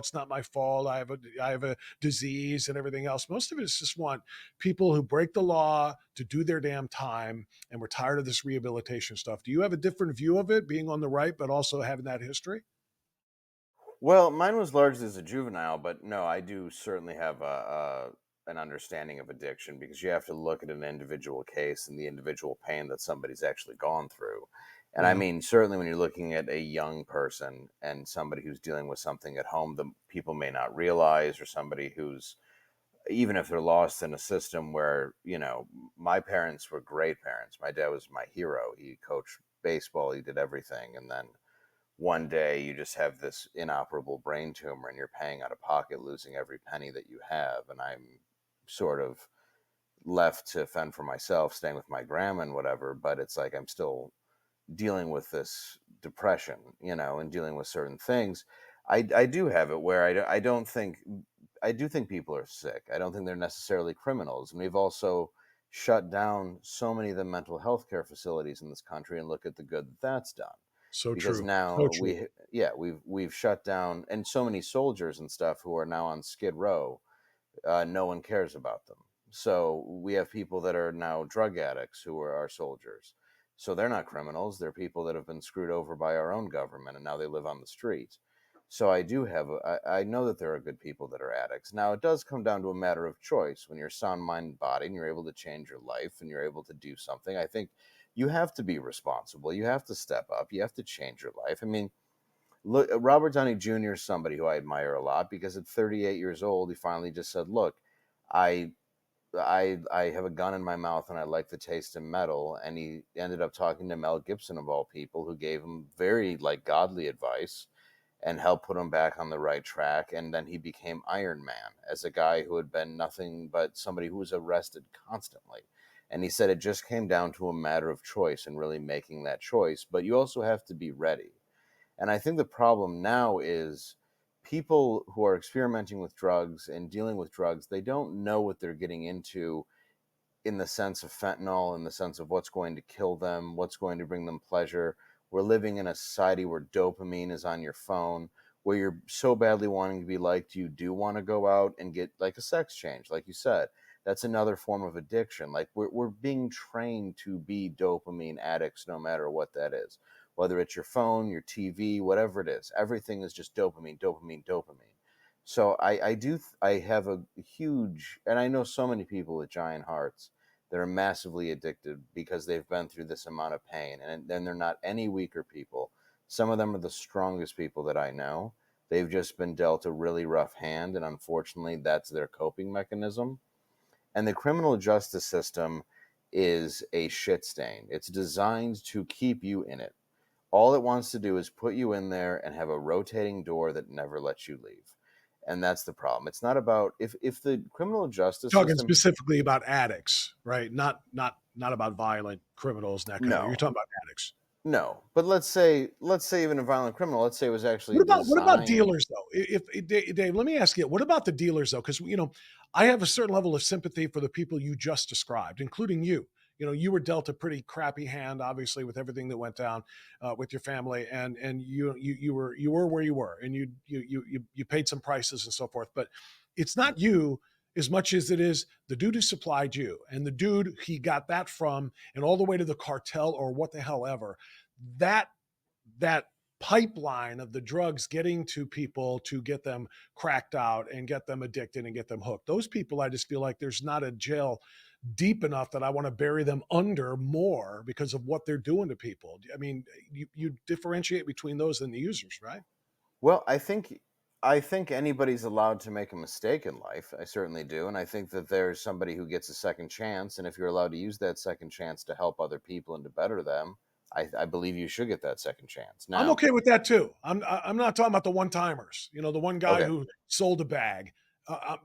it's not my fault. I have a disease and everything else. Most of it is just want people who break the law to do their damn time, and we're tired of this rehabilitation stuff. Do you have a different view of it being on the right but also having that history? Well, mine was largely as a juvenile, but no, I do certainly have an understanding of addiction because you have to look at an individual case and the individual pain that somebody's actually gone through. And I Yeah. mean, certainly when you're looking at a young person and somebody who's dealing with something at home that people may not realize, or somebody who's, even if they're lost in a system where, my parents were great parents. My dad was my hero. He coached baseball, he did everything. And then one day you just have this inoperable brain tumor and you're paying out of pocket, losing every penny that you have. And I'm sort of left to fend for myself, staying with my grandma and whatever. But it's like I'm still dealing with this depression, and dealing with certain things. I do have it where I don't think, I do think people are sick. I don't think they're necessarily criminals. And we've also shut down so many of the mental health care facilities in this country, and look at the good that's done. So Because true. So now true. we've shut down, and so many soldiers and stuff who are now on Skid Row, no one cares about them. So we have people that are now drug addicts who are our soldiers. So they're not criminals. They're people that have been screwed over by our own government, and now they live on the street. So I do have, I know that there are good people that are addicts. Now, it does come down to a matter of choice. When you're sound mind and body and you're able to change your life and you're able to do something, I think you have to be responsible. You have to step up. You have to change your life. I mean, look, Robert Downey Jr. is somebody who I admire a lot because at 38 years old, he finally just said, "Look, I I have a gun in my mouth and I like the taste of metal." And he ended up talking to Mel Gibson of all people, who gave him very like godly advice and helped put him back on the right track. And then he became Iron Man as a guy who had been nothing but somebody who was arrested constantly. And he said it just came down to a matter of choice and really making that choice. But you also have to be ready. And I think the problem now is people who are experimenting with drugs and dealing with drugs, they don't know what they're getting into in the sense of fentanyl, in the sense of what's going to kill them, what's going to bring them pleasure. We're living in a society where dopamine is on your phone, where you're so badly wanting to be liked, you do want to go out and get like a sex change, like you said. That's another form of addiction. Like we're being trained to be dopamine addicts no matter what that is. Whether it's your phone, your TV, whatever it is, everything is just dopamine, dopamine, dopamine. So I have a huge, and I know so many people with giant hearts that are massively addicted because they've been through this amount of pain, and then they're not any weaker people. Some of them are the strongest people that I know. They've just been dealt a really rough hand, and unfortunately, that's their coping mechanism. And the criminal justice system is a shit stain. It's designed to keep you in it. All it wants to do is put you in there and have a rotating door that never lets you leave. And that's the problem. It's not about if the criminal justice Talking system. specifically about addicts, right? Not about violent criminals and that kind of. You're No, talking about addicts. no. But let's say even a violent criminal. Let's say it was actually What about designed. dealers though? Dave, let me ask you, what about the dealers though? Because I have a certain level of sympathy for the people you just described, including you. You were dealt a pretty crappy hand, obviously, with everything that went down with your family, and you were where you were, and you paid some prices and so forth. But it's not you as much as it is the dude who supplied you, and the dude he got that from, and all the way to the cartel or what the hell ever. That pipeline of the drugs getting to people to get them cracked out and get them addicted and get them hooked. Those people, I just feel like there's not a jail deep enough that I want to bury them under more because of what they're doing to people. I mean, you differentiate between those and the users, right? Well, I think anybody's allowed to make a mistake in life. I certainly do, and I think that there's somebody who gets a second chance, and if you're allowed to use that second chance to help other people and to better them, I believe you should get that second chance. I'm Now, okay with that too. I'm not talking about the one timers. The one guy okay, who sold a bag.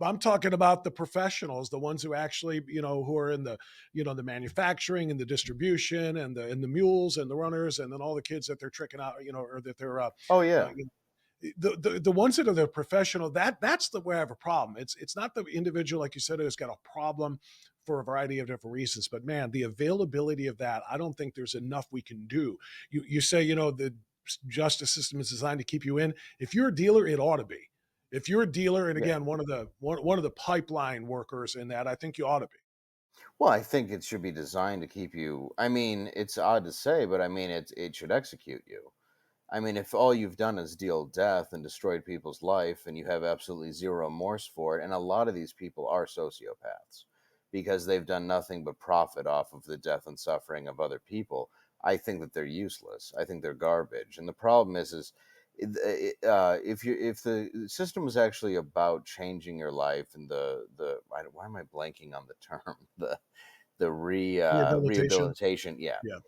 I'm talking about the professionals, the ones who actually, who are in the manufacturing and the distribution and the mules and the runners, and then all the kids that they're tricking out, or that they're oh uh, yeah, the ones that are the professional, that's the way I have a problem. It's not the individual, like you said, who's got a problem for a variety of different reasons. But man, the availability of that, I don't think there's enough we can do. You say, the justice system is designed to keep you in. If you're a dealer, it ought to be. If you're a dealer, and yeah. again, one of the pipeline workers in that, I think you ought to be. Well, I think it should be designed to keep you. I mean, it's odd to say, but I mean, it should execute you. I mean, if all you've done is deal death and destroyed people's life and you have absolutely zero remorse for it, and a lot of these people are sociopaths because they've done nothing but profit off of the death and suffering of other people, I think that they're useless. I think they're garbage. And the problem is if the system was actually about changing your life and why am I blanking on the term Rehabilitation. rehabilitation? Yeah, Yeah.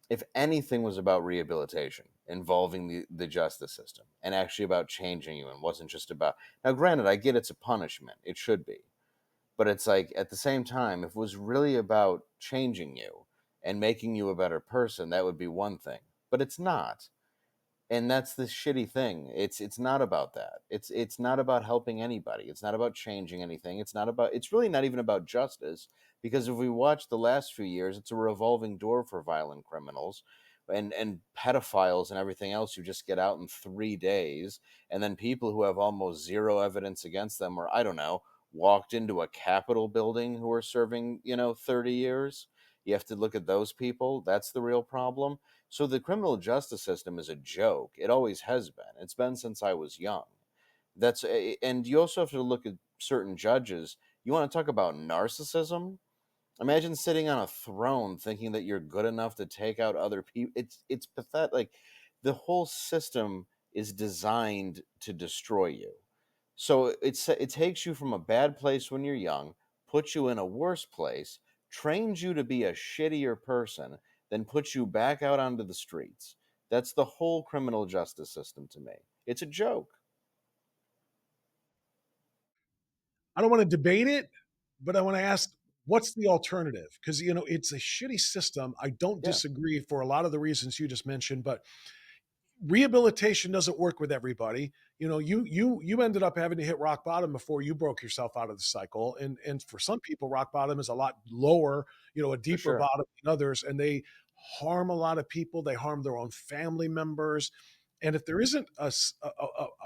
if anything was about rehabilitation involving the justice system and actually about changing you and wasn't just about, now granted, I get it's a punishment, it should be, but it's like at the same time, if it was really about changing you and making you a better person, that would be one thing, but it's not. And that's the shitty thing. It's not about that. It's not about helping anybody. It's not about changing anything. It's really not even about justice, because if we watch the last few years, it's a revolving door for violent criminals and pedophiles and everything else who just get out in 3 days, and then people who have almost zero evidence against them, or I don't know, walked into a Capitol building who are serving, 30 years. You have to look at those people. That's the real problem. So the criminal justice system is a joke. It always has been. It's been since I was young. And you also have to look at certain judges. You want to talk about narcissism? Imagine sitting on a throne thinking that you're good enough to take out other people. It's pathetic. Like the whole system is designed to destroy you. So it takes you from a bad place when you're young, puts you in a worse place, trains you to be a shittier person, then puts you back out onto the streets. That's the whole criminal justice system to me. It's a joke. I don't want to debate it, but I want to ask, what's the alternative? Because it's a shitty system. I don't Yeah. disagree for a lot of the reasons you just mentioned, but rehabilitation doesn't work with everybody. You know, you ended up having to hit rock bottom before you broke yourself out of the cycle. And for some people, rock bottom is a lot lower, you know, a For deeper sure. bottom than others, and they harm a lot of people. They harm their own family members. And if there isn't a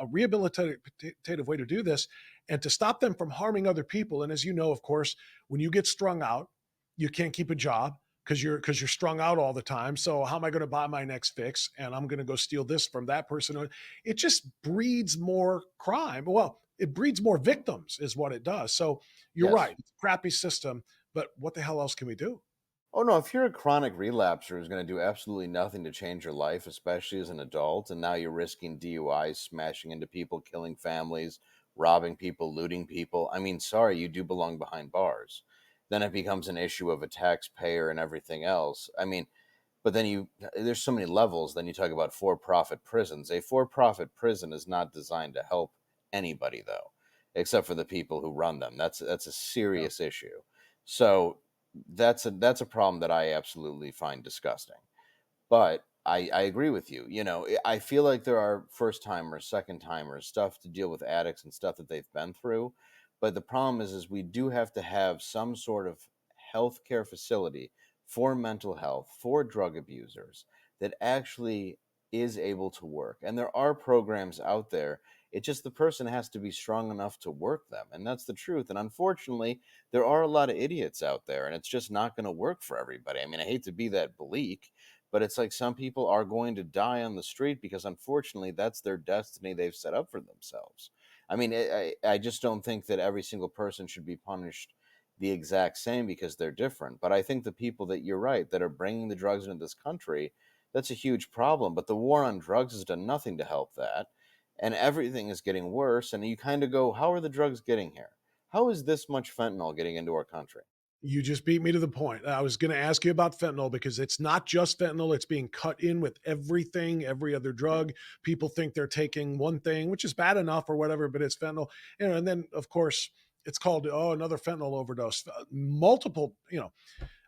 rehabilitative way to do this and to stop them from harming other people, and as you know, of course, when you get strung out, you can't keep a job because you're strung out all the time. So how am I going to buy my next fix? And I'm going to go steal this from that person. It just breeds more crime. Well, it breeds more victims, is what it does. So you're Yes. right. It's a crappy system, but what the hell else can we do? Oh no, if you're a chronic relapser who's going to do absolutely nothing to change your life, especially as an adult, and now you're risking DUIs, smashing into people, killing families, robbing people, looting people, I mean, sorry, you do belong behind bars. Then it becomes an issue of a taxpayer and everything else. I mean, but then there's so many levels. Then you talk about for-profit prisons. A for-profit prison is not designed to help anybody, though, except for the people who run them. That's a Yeah. serious issue. So that's a problem that I absolutely find disgusting. But I agree with you. You know, I feel like there are first timers, second timers, stuff to deal with addicts and stuff that they've been through. But the problem is we do have to have some sort of healthcare facility for mental health, for drug abusers that actually is able to work. And there are programs out there. It's just the person has to be strong enough to work them. And that's the truth. And unfortunately, there are a lot of idiots out there, and it's just not going to work for everybody. I mean, I hate to be that bleak, but it's like some people are going to die on the street because unfortunately that's their destiny they've set up for themselves. I mean, I just don't think that every single person should be punished the exact same because they're different. But I think the people that you're right that are bringing the drugs into this country, that's a huge problem. But the war on drugs has done nothing to help that. And everything is getting worse. And you kind of go, how are the drugs getting here? How is this much fentanyl getting into our country? You just beat me to the point. I was going to ask you about fentanyl because it's not just fentanyl. It's being cut in with everything, every other drug. People think they're taking one thing, which is bad enough or whatever, but it's fentanyl. And then, of course, it's called, oh, another fentanyl overdose. Multiple, you know,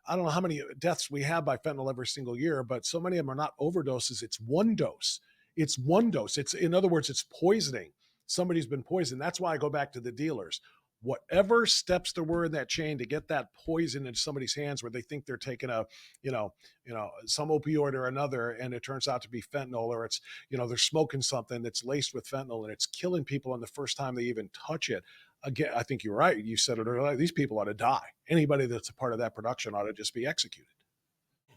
I don't know how many deaths we have by fentanyl every single year, but so many of them are not overdoses. It's one dose. It's one dose. It's, in other words, it's poisoning. Somebody's been poisoned. That's why I go back to the dealers. Whatever steps there were in that chain to get that poison into somebody's hands where they think they're taking a, some opioid or another, and it turns out to be fentanyl, or it's, they're smoking something that's laced with fentanyl and it's killing people on the first time they even touch it. Again, I think you're right. You said it earlier. These people ought to die. Anybody that's a part of that production ought to just be executed.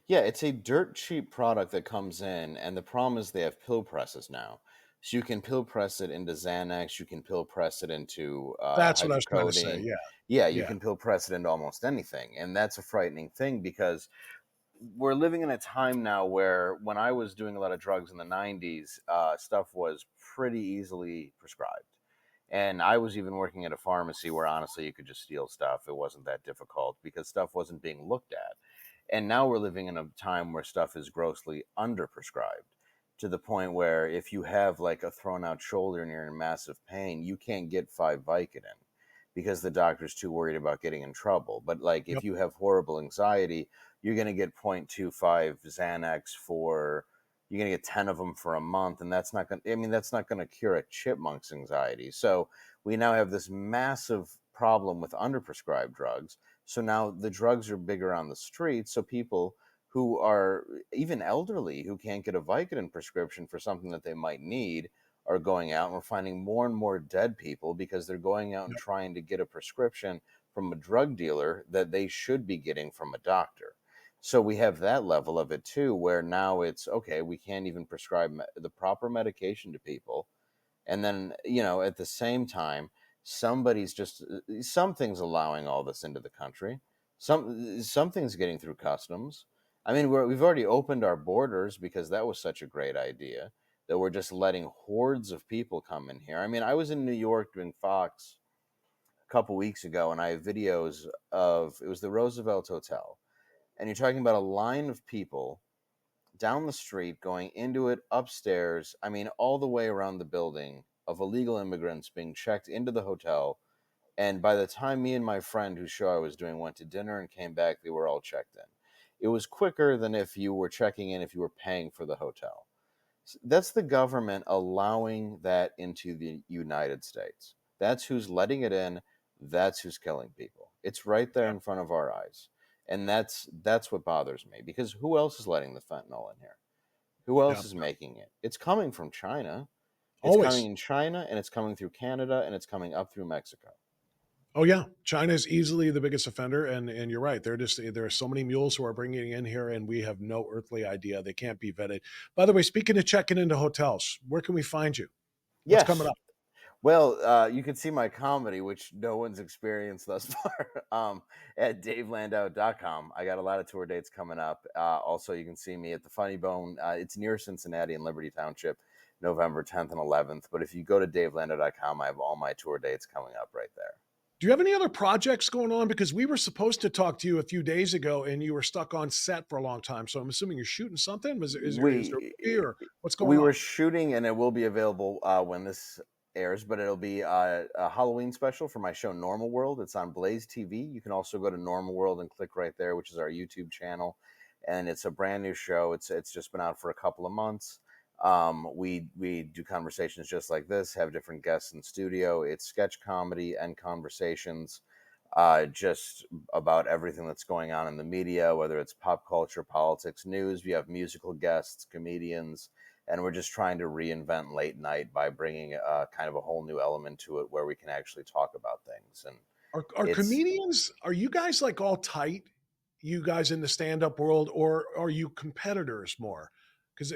Yeah, it's a dirt cheap product that comes in, and the problem is they have pill presses now. So you can pill press it into Xanax, you can pill press it into That's what I was trying to say. hydrocodone. Yeah. Yeah, you Yeah. can pill press it into almost anything. And that's a frightening thing because we're living in a time now where when I was doing a lot of drugs in the 90s, stuff was pretty easily prescribed. And I was even working at a pharmacy where honestly you could just steal stuff. It wasn't that difficult because stuff wasn't being looked at. And now we're living in a time where stuff is grossly underprescribed to the point where if you have like a thrown out shoulder and you're in massive pain, you can't get 5 Vicodin because the doctor's too worried about getting in trouble. But like if Yep. you have horrible anxiety, you're going to get 0.25 Xanax for you're going to get 10 of them for a month, and that's not going to, I mean, that's not going to cure a chipmunk's anxiety. So we now have this massive problem with underprescribed drugs. So now the drugs are bigger on the street. So people who are even elderly who can't get a Vicodin prescription for something that they might need are going out, and we're finding more and more dead people because they're going out and Yep. trying to get a prescription from a drug dealer that they should be getting from a doctor. So we have that level of it too, where now it's okay, we can't even prescribe the proper medication to people. And then, at the same time, somebody's just something's allowing all this into the country. Something's getting through customs. I mean, we've already opened our borders because that was such a great idea that we're just letting hordes of people come in here. I mean, I was in New York doing Fox a couple weeks ago, and I have videos of it was the Roosevelt Hotel, and you're talking about a line of people down the street, going into it, upstairs, I mean, all the way around the building of illegal immigrants being checked into the hotel. And by the time me and my friend whose show I was doing went to dinner and came back, they were all checked in. It was quicker than if you were checking in if you were paying for the hotel. That's the government allowing that into the United States. That's who's letting it in. That's who's killing people. It's right there Yeah. in front of our eyes. And that's what bothers me, because who else is letting the fentanyl in here? Who Yeah. else is making it? It's coming from China. It's coming Always. in China, and it's coming through Canada, and it's coming up through Mexico. Oh yeah, China is easily the biggest offender, and you're right. There are so many mules who are bringing it in here, and we have no earthly idea. They can't be vetted. By the way, speaking of checking into hotels, where can we find you? What's coming Yes. up? Well, you can see my comedy, which no one's experienced thus far, at DaveLandau.com. I got a lot of tour dates coming up. Also, you can see me at the Funny Bone. It's near Cincinnati in Liberty Township, November 10th and 11th. But if you go to DaveLandau.com, I have all my tour dates coming up right there. Do you have any other projects going on? Because we were supposed to talk to you a few days ago, and you were stuck on set for a long time. So I'm assuming you're shooting something. Is there a movie or what's going We on? were shooting, and it will be available when this airs, but it'll be a Halloween special for my show Normal World. It's on Blaze TV. You can also go to Normal World and click right there, which is our YouTube channel, and it's a brand new show. It's just been out for a couple of months. We do conversations just like this, have different guests in studio. It's sketch comedy and conversations, just about everything that's going on in the media, whether it's pop culture, politics, news. We have musical guests, comedians, and we're just trying to reinvent late night by bringing kind of a whole new element to it where we can actually talk about things. And Are it's comedians? Are you guys like all tight? You guys in the stand-up world, or are you competitors more? Because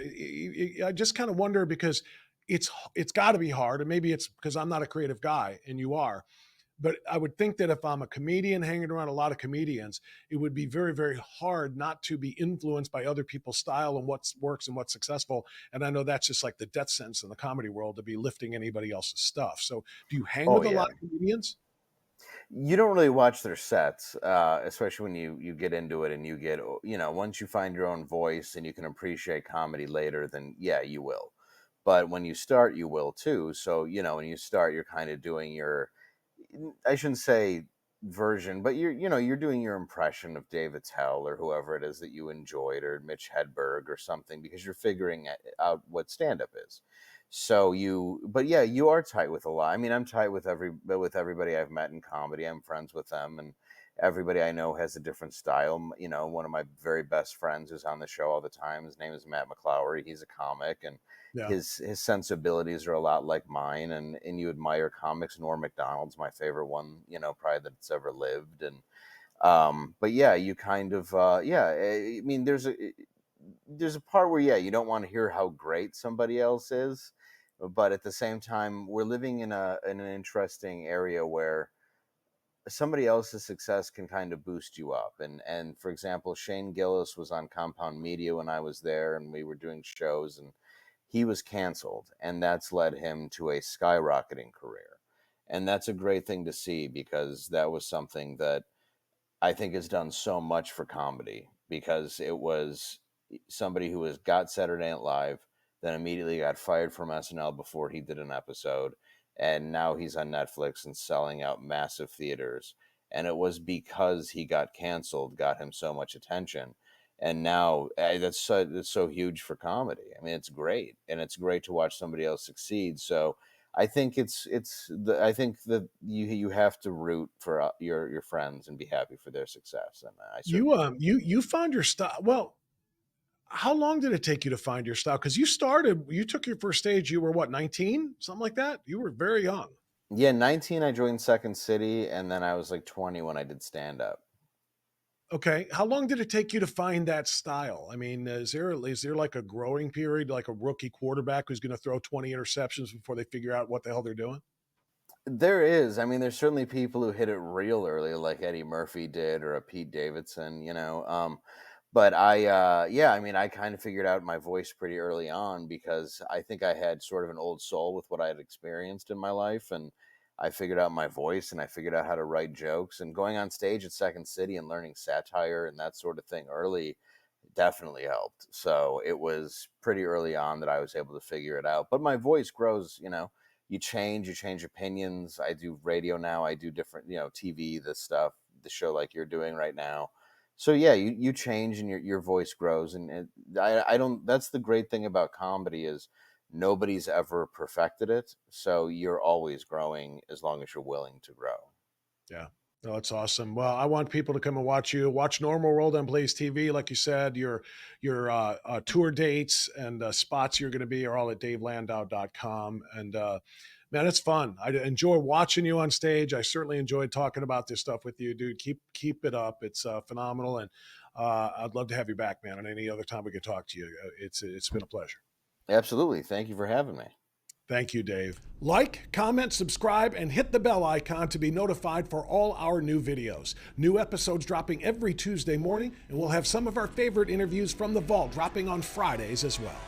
I just kind of wonder because it's got to be hard, and maybe it's because I'm not a creative guy and you are. But I would think that if I'm a comedian hanging around a lot of comedians, it would be very, very hard not to be influenced by other people's style and what works and what's successful. And I know that's just like the death sentence in the comedy world to be lifting anybody else's stuff. So do you hang oh with a yeah. lot of comedians? You don't really watch their sets, especially when you get into it and you get, once you find your own voice and you can appreciate comedy later, then yeah, you will. But when you start, you will too. So, when you start, you're kind of doing your, I shouldn't say version, but you're doing your impression of Dave Attell or whoever it is that you enjoyed, or Mitch Hedberg or something, because you're figuring out what stand up is. So but yeah, you are tight with a lot. I mean, I'm tight with everybody I've met in comedy. I'm friends with them, and everybody I know has a different style. One of my very best friends who's on the show all the time, his name is Matt McClowery. He's a comic, and Yeah. his sensibilities are a lot like mine. And you admire comics. Norm Macdonald's my favorite one, probably that's ever lived. And but yeah, you kind of yeah, I mean, there's a part where, yeah, you don't want to hear how great somebody else is, but at the same time, we're living in an interesting area where somebody else's success can kind of boost you up. And for example, Shane Gillis was on Compound Media when I was there, and we were doing shows, and he was canceled, and that's led him to a skyrocketing career. And that's a great thing to see, because that was something that I think has done so much for comedy, because it was somebody who was got Saturday Night Live, then immediately got fired from SNL before he did an episode, and now he's on Netflix and selling out massive theaters. And it was because he got canceled, got him so much attention. And now that's so huge for comedy. I mean, it's great, and it's great to watch somebody else succeed. So I think I think that you have to root for your friends and be happy for their success, and I You certainly do. you found your style. Well, how long did it take you to find your style? Because you took your first stage, you were what, 19? Something like that? You were very young. Yeah, 19 I joined Second City, and then I was like 20 when I did stand up. Okay. How long did it take you to find that style? I mean, is there like a growing period, like a rookie quarterback who's going to throw 20 interceptions before they figure out what the hell they're doing? There is. I mean, there's certainly people who hit it real early, like Eddie Murphy did, or a Pete Davidson. But yeah, I mean, I kind of figured out my voice pretty early on, because I think I had sort of an old soul with what I had experienced in my life. And I figured out my voice, and I figured out how to write jokes, and going on stage at Second City and learning satire and that sort of thing early definitely helped. So it was pretty early on that I was able to figure it out. But my voice grows, you change opinions. I do radio now. I do different, TV, the stuff, the show like you're doing right now. So yeah, you change and your voice grows, and I don't. That's the great thing about comedy is nobody's ever perfected it, so you're always growing as long as you're willing to grow. Yeah. No, that's awesome. Well, I want people to come and watch you. Watch Normal World on Blaze TV. Like you said, your tour dates and spots you're going to be are all at davelandau.com. And man, it's fun. I enjoy watching you on stage. I certainly enjoyed talking about this stuff with you, dude. Keep it up. It's phenomenal, and I'd love to have you back, man. And any other time we could talk to you, it's been a pleasure. Absolutely. Thank you for having me. Thank you, Dave. Like, comment, subscribe, and hit the bell icon to be notified for all our new videos. New episodes dropping every Tuesday morning, and we'll have some of our favorite interviews from the vault dropping on Fridays as well.